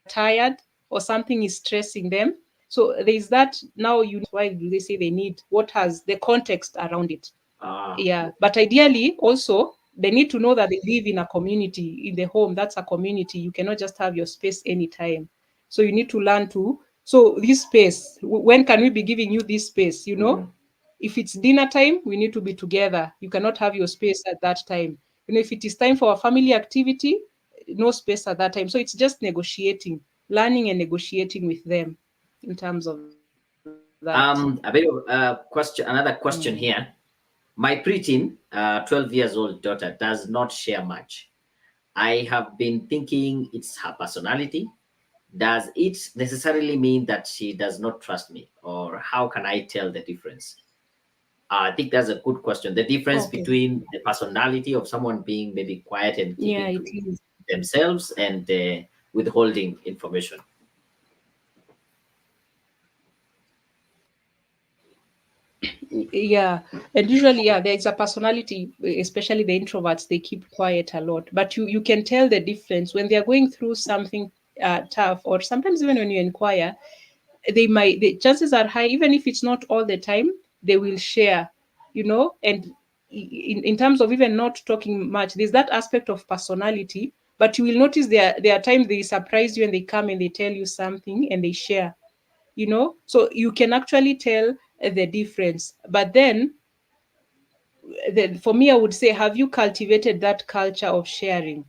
S2: tired, or something is stressing them? So there is that, now you need to know, you catch the moment at that moment where they say, I need my space. Is it why do they say they need? What has the context around it?
S1: Ah.
S2: Yeah, but ideally also they need to know that they live in a community, in the home. That's a community. You cannot just have your space anytime. So you need to learn to. So this space, when can we be giving you this space?
S1: Mhm.
S2: If it's dinner time, we need to be together. You cannot have your space at that time. If it is time for a family activity, no space at that time. So it's just negotiating, learning and negotiating with them in terms of that.
S1: A bit of question, another
S2: Mm.
S1: question here. My preteen, 12 years old daughter does not share much. I have been thinking it's her personality. Does it necessarily mean that she does not trust me, or how can I tell the difference? I think that's a good question. The difference
S2: Okay.
S1: between the personality of someone being maybe quiet and
S2: Yeah,
S1: keeping
S2: it
S1: to
S2: is.
S1: themselves, and withholding information.
S2: Yeah, and usually, yeah, there is a personality, especially the introverts, they keep quiet a lot. But you can tell the difference when they are going through something tough, or sometimes even when you inquire, the chances are high, even if it's not all the time, they will share, and in terms of even not talking much, there's that aspect of personality. But you will notice there are times they surprise you and they come and they tell you something and they share, so you can actually tell the difference. But then for me, I would say, have you cultivated that culture of sharing?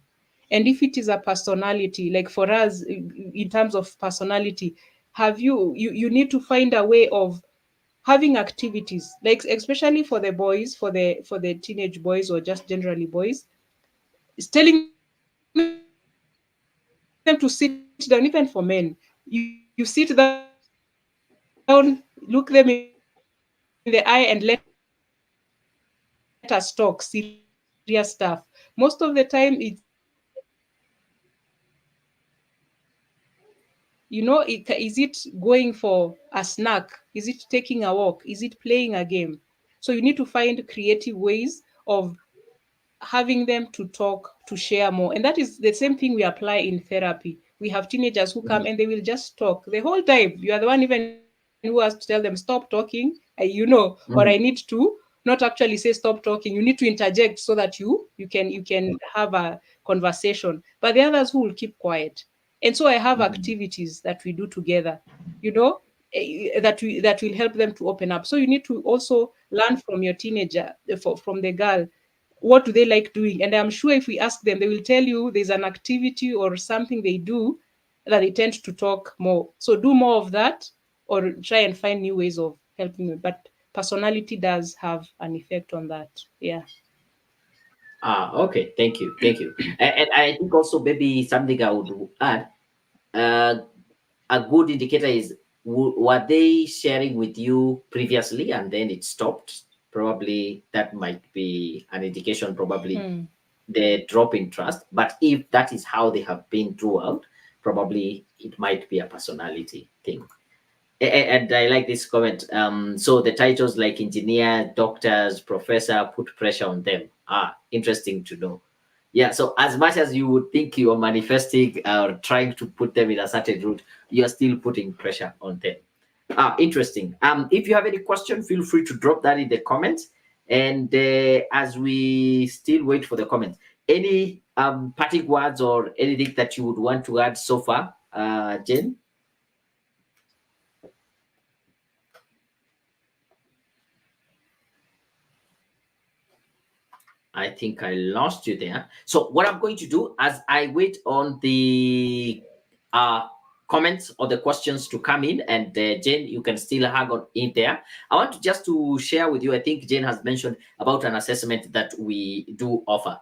S2: And if it is a personality, like for us, in terms of personality, have you need to find a way of having activities, like especially for the boys, for the teenage boys, or just generally boys, is telling them to sit down. Even for men, you sit down, look them in the eye and let us talk serious stuff. Most of the time, is it going for a snack? Is it taking a walk? Is it playing a game? So you need to find creative ways of having them to talk, to share more. And that is the same thing we apply in therapy. We have teenagers who come
S1: Mhm.
S2: and they will just talk the whole time. You are the one even who has to tell them, stop talking, or I need
S1: Mhm.
S2: to not actually say stop talking. You need to interject so that you can have a conversation. But the others who will keep quiet. And so I have
S1: Mhm.
S2: activities that we do together, you know, that will help them to open up. So you need to also learn from your teenager, from the girl, what do they like doing. And I'm sure if we ask them, they will tell you there's an activity or something they do that they tend to talk more. So do more of that, or try and find new ways of helping them. But personality does have an effect on that. Yeah.
S1: Okay, thank you, thank you. And I think also maybe something I would add. uh, a good indicator is, were they sharing with you previously and then it stopped? Probably that might be an indication, probably the drop in trust. But if that is how they have been throughout, probably it might be a personality thing. And I like this comment. So the titles like engineer, doctors, professor put pressure on them. Interesting to know. Yeah, so as much as you would think you are manifesting or trying to put them in a certain route, you are still putting pressure on them. Interesting. If you have any question, feel free to drop that in the comments. And as we still wait for the comments, any parting words or anything that you would want to add so far, Jen? I think I lost you there. So what I'm going to do as I wait on the uh, comments or the questions to come in, and Jane, you can still hang on in there. I want to just to share with you. I think Jane has mentioned about an assessment that we do offer.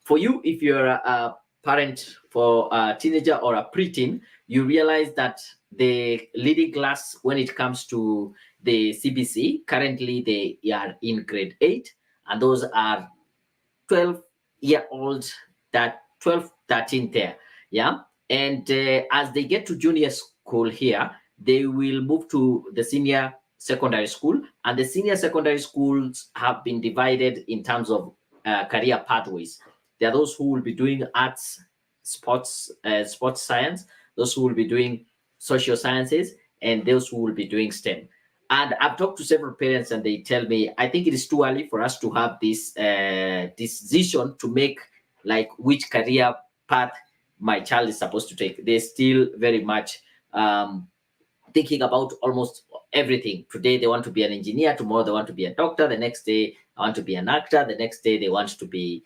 S1: For you, if you're a parent for a teenager or a preteen, you realize that the leading class when it comes to the CBC, currently they are in grade 8, and those are 12-year-olds, that 12, 13 there. Yeah. And as they get to junior school here, they will move to the senior secondary school. And the senior secondary schools have been divided in terms of career pathways. There are those who will be doing arts, sports science, those who will be doing social sciences, and those who will be doing STEM. And I've talked to several parents, and they tell me, I think it is too early for us to have this decision to make, like, which career path my child is supposed to take. They're still very much thinking about almost everything. Today they want to be an engineer, tomorrow they want to be a doctor, the next day they want to be an actor, the next day they want to be,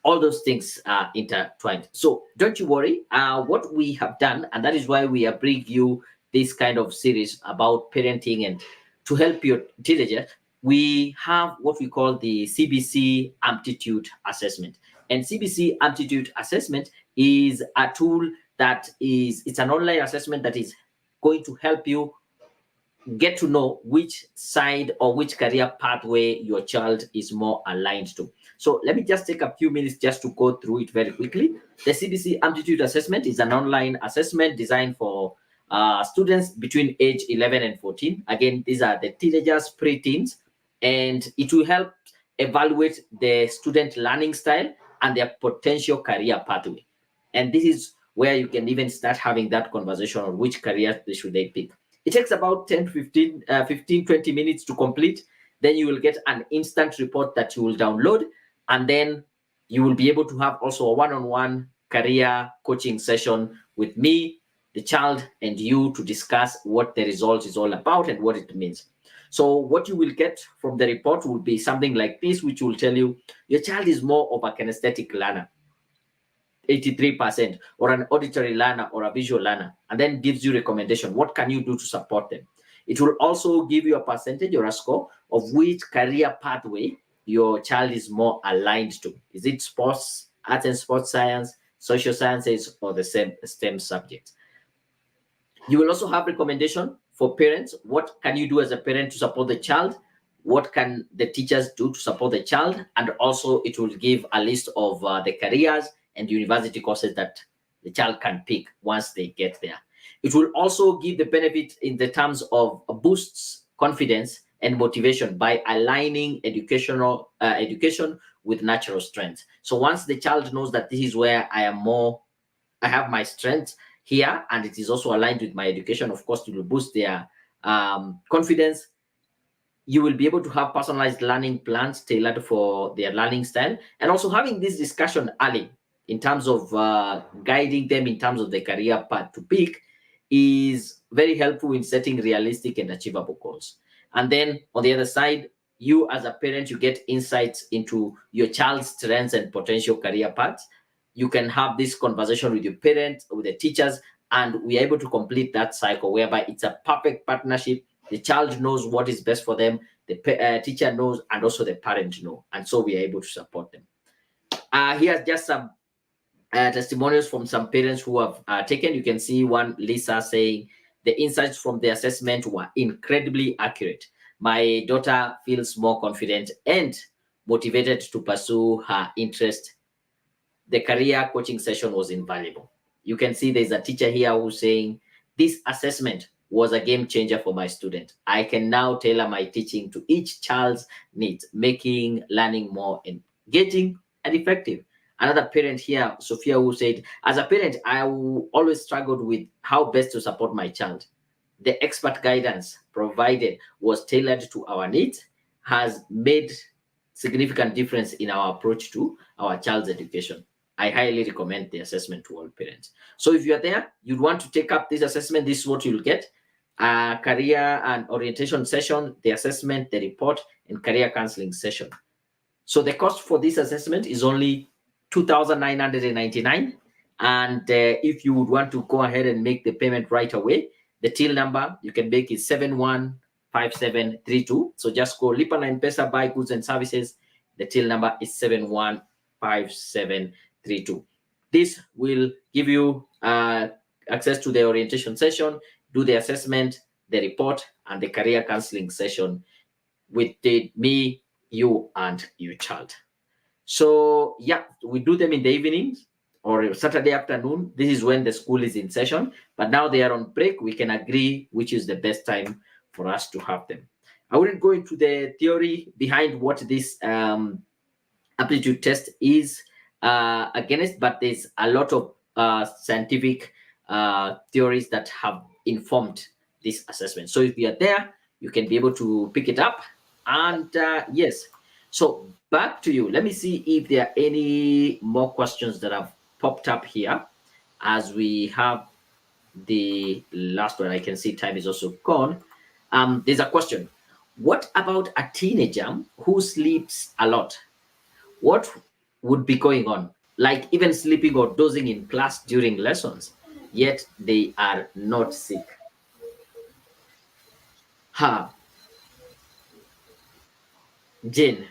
S1: all those things are intertwined. So don't you worry. What we have done, and that is why we are bringing you this kind of series about parenting and to help your teenager, we have what we call the CBC Aptitude Assessment. And CBC Aptitude Assessment is a tool that is, it's an online assessment that is going to help you get to know which side or which career pathway your child is more aligned to. So let me just take a few minutes just to go through it very quickly. The CBC Aptitude Assessment is an online assessment designed for students between age 11 and 14. Again, these are the teenagers, pre-teens, and it will help evaluate the student learning style and their potential career pathway. And this is where you can even start having that conversation on which career they should they pick. It takes about 10 to 20 minutes to complete. Then you will get an instant report that you will download. And then you will be able to have also a one-on-one career coaching session with me, the child, and you to discuss what the result is all about and what it means. So what you will get from the report will be something like this, which will tell you your child is more of a kinesthetic learner, 83%, or an auditory learner or a visual learner, and then gives you recommendation. What can you do to support them? It will also give you a percentage or a score of which career pathway your child is more aligned to. Is it sports, arts and sports science, social sciences, or the same STEM subjects? You will also have recommendation for parents. What can you do as a parent to support the child? What can the teachers do to support the child? And also it will give a list of the careers and university courses that the child can pick once they get there. It will also give the benefit in the terms of boosts confidence and motivation by aligning education with natural strengths. So once the child knows that this is where I have my strength here, and it is also aligned with my education, of course, it will boost their confidence. You will be able to have personalized learning plans tailored for their learning style, and also having this discussion early in terms of guiding them in terms of the career path to pick is very helpful in setting realistic and achievable goals. And then on the other side, you as a parent, you get insights into your child's strengths and potential career paths. You can have this conversation with your parents, with the teachers, and we are able to complete that cycle whereby it's a perfect partnership. The child knows what is best for them, the teacher knows, and also the parent know, and so we are able to support them. Here's just some testimonials from some parents who have taken. You can see one, Lisa, saying the insights from the assessment were incredibly accurate. My daughter feels more confident and motivated to pursue her interest. The career coaching session was invaluable. You can see there's a teacher here who's saying this assessment was a game changer for my student. I can now tailor my teaching to each child's needs, making learning more engaging and effective. Another parent here, Sophia, who said, as a parent, I will always struggled with how best to support my child. The expert guidance provided was tailored to our needs, has made significant difference in our approach to our child's education. I highly recommend the assessment to all parents. So if you're there, you'd want to take up this assessment, this is what you'll get. A career and orientation session, the assessment, the report, and career counseling session. So the cost for this assessment is only 2,999. And if you would want to go ahead and make the payment right away, the till number you can make is 715732. So just go Lipa na M-Pesa, buy goods and services. The till number is 715732. This will give you access to the orientation session, do the assessment, the report, and the career counseling session with me, you, and your child. So yeah, we do them in the evenings or Saturday afternoon. This is when the school is in session, but now they are on break. We can agree which is the best time for us to have them. I wouldn't go into the theory behind what this aptitude test is against, but there's a lot of scientific theories that have informed this assessment. So if you are there, you can be able to pick it up. And yes, so back to you. Let me see if there are any more questions that have popped up here as we have the last one. I can see time is also gone. There's a question. What about a teenager who sleeps a lot? What would be going on? Like even sleeping or dozing in class during lessons, yet they are not sick. Ha, Jane.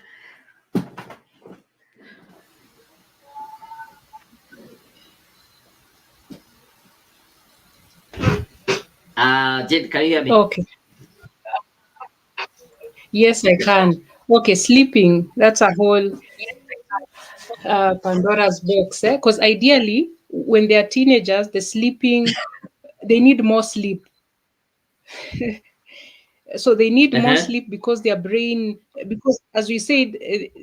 S1: Jane, can you hear me?
S2: Okay. Yes, I can. Okay, sleeping. That's a whole Pandora's box. Because ideally, when they are teenagers, the sleeping, they need more sleep. So they need more
S1: Uh-huh.
S2: sleep because their brain, because as we said,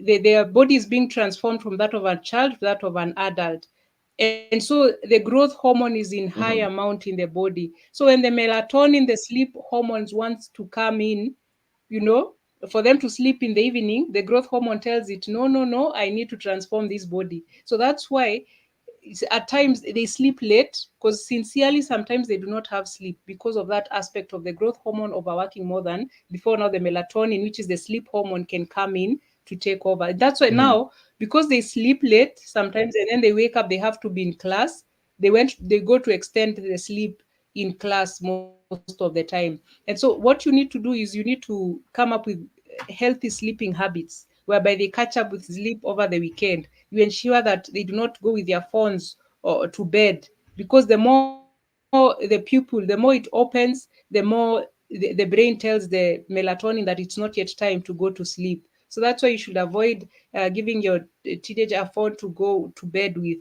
S2: their body is being transformed from that of a child to that of an adult. And so the growth hormone is in high
S1: Mhm.
S2: amount in the body. So when the melatonin, the sleep hormones wants to come in, you know, for them to sleep in the evening, the growth hormone tells it, no, no, no, I need to transform this body. So that's why at times they sleep late, because sincerely sometimes they do not have sleep because of that aspect of the growth hormone overworking more than before. Now the melatonin, which is the sleep hormone, can come in to take over. That's why
S1: Mhm.
S2: now, because they sleep late sometimes and then they wake up, they have to be in class, they go to extend the sleep in class most of the time. And so what you need to do is you need to come up with healthy sleeping habits whereby they catch up with sleep over the weekend. You ensure that they do not go with their phones or to bed, because the more the pupil, the more it opens, the more the brain tells the melatonin that it's not yet time to go to sleep. So that's why you should avoid giving your teenager a phone to go to bed with.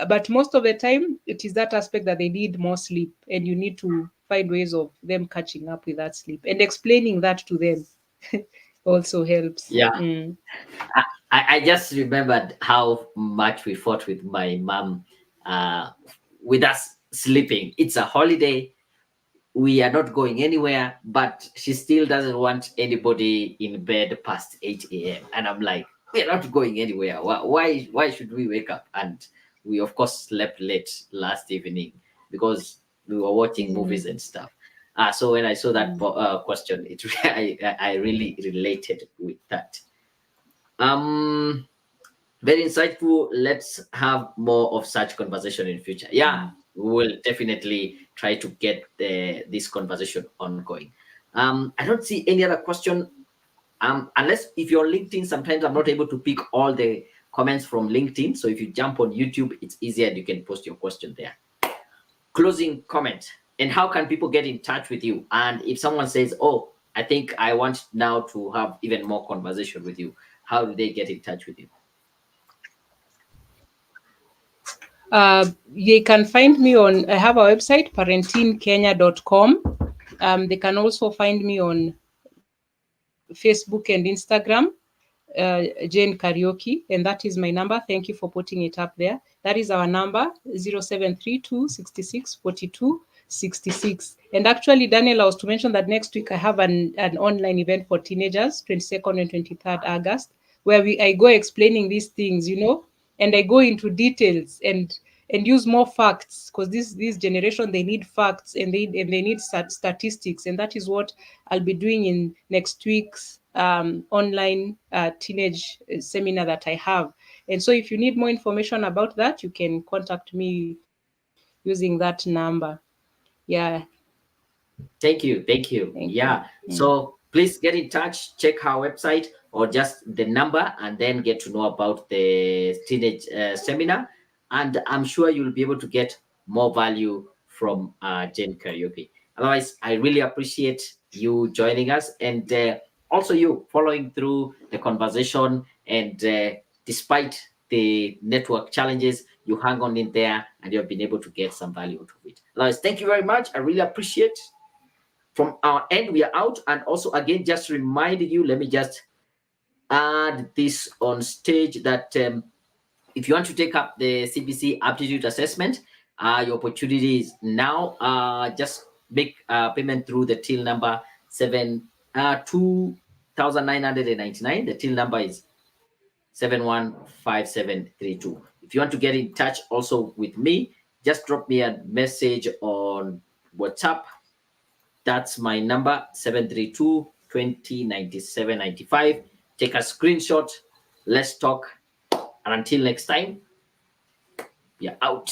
S2: But most of the time, it is that aspect that they need more sleep, and you need to find ways of them catching up with that sleep and explaining that to them also helps.
S1: Yeah.
S2: Mm.
S1: I just remembered how much we fought with my mom uh, with us sleeping. It's a holiday. We are not going anywhere, but she still doesn't want anybody in bed past 8 a.m. And I'm like, we're not going anywhere. Why should we wake up? And we, of course, slept late last evening because we were watching movies
S2: Mm.
S1: and stuff. So when I saw that
S2: Mm.
S1: question, I really related with that. Um, Very insightful. Let's have more of such conversation in future. Yeah,
S2: Mm.
S1: we will definitely try to get this conversation ongoing. I don't see any other question. Unless if you're LinkedIn, sometimes I'm not able to pick all the comments from LinkedIn. So if you jump on YouTube, it's easier and you can post your question there. Closing comment. And how can people get in touch with you? And if someone says, oh, I think I want now to have even more conversation with you, how do they get in touch with you?
S2: You can find me on, I have a website, parentinekenya.com. They can also find me on Facebook and Instagram, Jane Karaoke, and that is my number. Thank you for putting it up there. That is our number, 0732 66 42 66. And actually, Daniel, I was to mention that next week I have an online event for teenagers, 22nd and 23rd August, where I go explaining these things, and I go into details and use more facts, because this generation, they need facts, and they need statistics, and that is what I'll be doing in next week's online teenage seminar that I have. And so if you need more information about that, you can contact me using that number. Yeah.
S1: Thank you. Yeah. So please get in touch, check our website or just the number, and then get to know about the teenage seminar. And I'm sure you'll be able to get more value from Jane Karaoke. Otherwise, I really appreciate you joining us, and also you following through the conversation. And despite the network challenges, you hang on in there and you've been able to get some value out of it. Otherwise, thank you very much. I really appreciate. From our end, we are out. And also, again, just reminding you, let me just add this on stage, that if you want to take up the CBC aptitude assessment, your opportunity is now. Just make payment through the till number 2,999. The till number is 715732. If you want to get in touch also with me, just drop me a message on WhatsApp. That's my number, 732 20 97 95. Take a screenshot. Let's talk. And until next time, we are out.